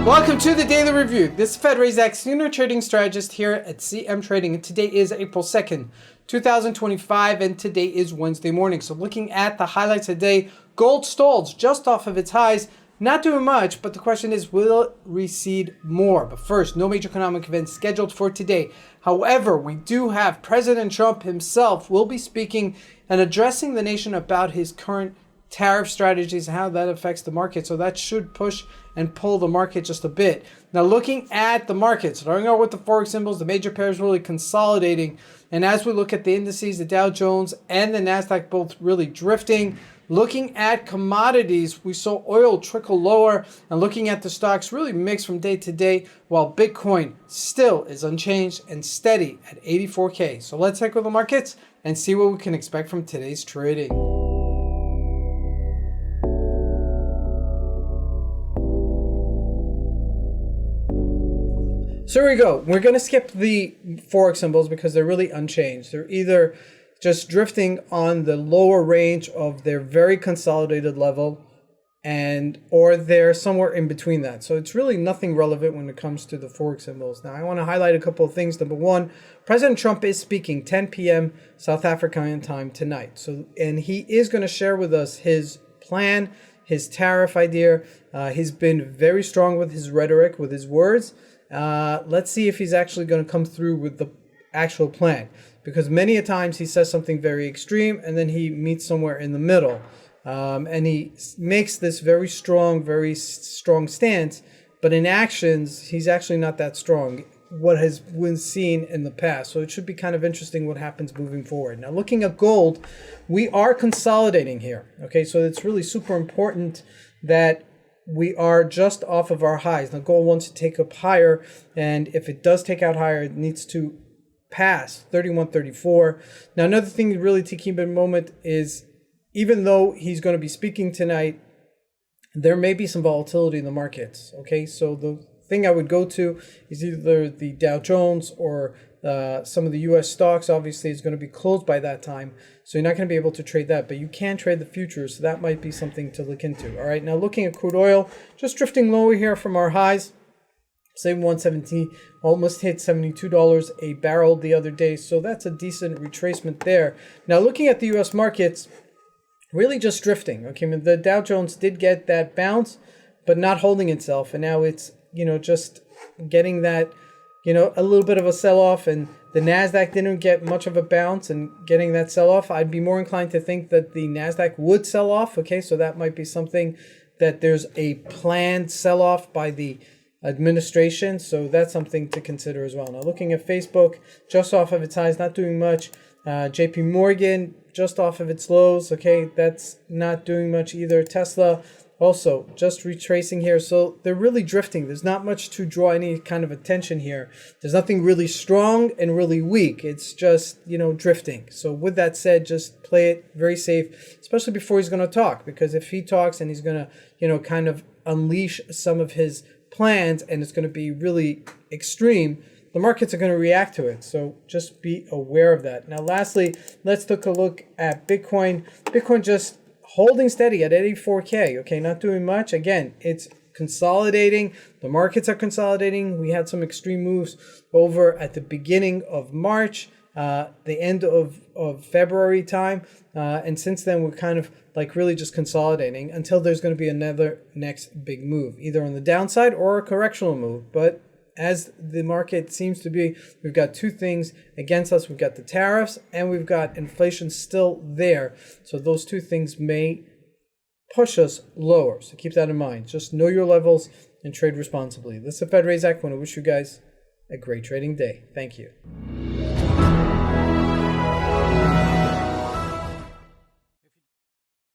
Welcome to the Daily Review. This is Fed Razak, Senior Trading Strategist here at CMTrading, and today is April 2nd, 2025, and today is Wednesday morning. So looking at the highlights today, gold stalls just off of its highs, not doing much, but the question is, will it recede more? But first, no major economic events scheduled for today. However, we do have President Trump himself will be speaking and addressing the nation about his current tariff strategies and how that affects the market. So that should push and pull the market just a bit. Now looking at the markets, starting out with the Forex symbols, the major pairs really consolidating. And as we look at the indices, the Dow Jones and the NASDAQ both really drifting. Looking at commodities, we saw oil trickle lower, and looking at the stocks really mixed from day to day, while Bitcoin still is unchanged and steady at 84K. So let's check with the markets and see what we can expect from today's trading. So here we go. We're going to skip the Forex symbols because they're really unchanged. They're either just drifting on the lower range of their very consolidated level, or they're somewhere in between that. So it's really nothing relevant when it comes to the Forex symbols. Now I want to highlight a couple of things. Number one, President Trump is speaking 10 p.m. South African time tonight. And he is going to share with us his plan, his tariff idea. He's been very strong with his rhetoric, with his words. Let's see if he's actually going to come through with the actual plan, because many a times he says something very extreme and then he meets somewhere in the middle, and he makes this very strong stance, but in actions he's actually not that strong, what has been seen in the past. So it should be kind of interesting what happens moving forward. Now looking at gold, we are consolidating here. Okay, so it's really super important that we are just off of our highs. Now gold wants to take up higher, and if it does take out higher, it needs to pass 31.34. Now another thing really to keep in moment is, even though he's going to be speaking tonight, there may be some volatility in the markets. Okay, so the thing I would go to is either the Dow Jones or some of the US stocks. Obviously it's going to be closed by that time, so you're not going to be able to trade that, but you can trade the futures, so that might be something to look into. All right, now looking at crude oil, just drifting lower here from our highs. Same 170, almost hit $72 a barrel the other day, so that's a decent retracement there. Now looking at the US markets, really just drifting. Okay, I mean, the Dow Jones did get that bounce, but not holding itself, and now it's, just getting that, a little bit of a sell-off, and the NASDAQ didn't get much of a bounce and getting that sell-off. I'd be more inclined to think that the NASDAQ would sell off. Okay, so that might be something that there's a planned sell-off by the administration. So that's something to consider as well. Now looking at Facebook, just off of its highs, not doing much. JP Morgan, just off of its lows. Okay, that's not doing much either. Tesla, also just retracing here. So they're really drifting. There's not much to draw any kind of attention here. There's nothing really strong and really weak. It's just, drifting. So with that said, just play it very safe, especially before he's going to talk, because if he talks and he's going to, kind of unleash some of his plans and it's going to be really extreme, the markets are going to react to it. So just be aware of that. Now, lastly, let's take a look at Bitcoin. Bitcoin just holding steady at 84K. Okay, not doing much. Again, it's consolidating. The markets are consolidating. We had some extreme moves over at the beginning of March, the end of February time. And since then, we're kind of like really just consolidating until there's going to be another next big move, either on the downside or a correctional move. But as the market seems to be, we've got two things against us. We've got the tariffs and we've got inflation still there. So those two things may push us lower. So keep that in mind. Just know your levels and trade responsibly. This is Fed Razak. I want to wish you guys a great trading day. Thank you.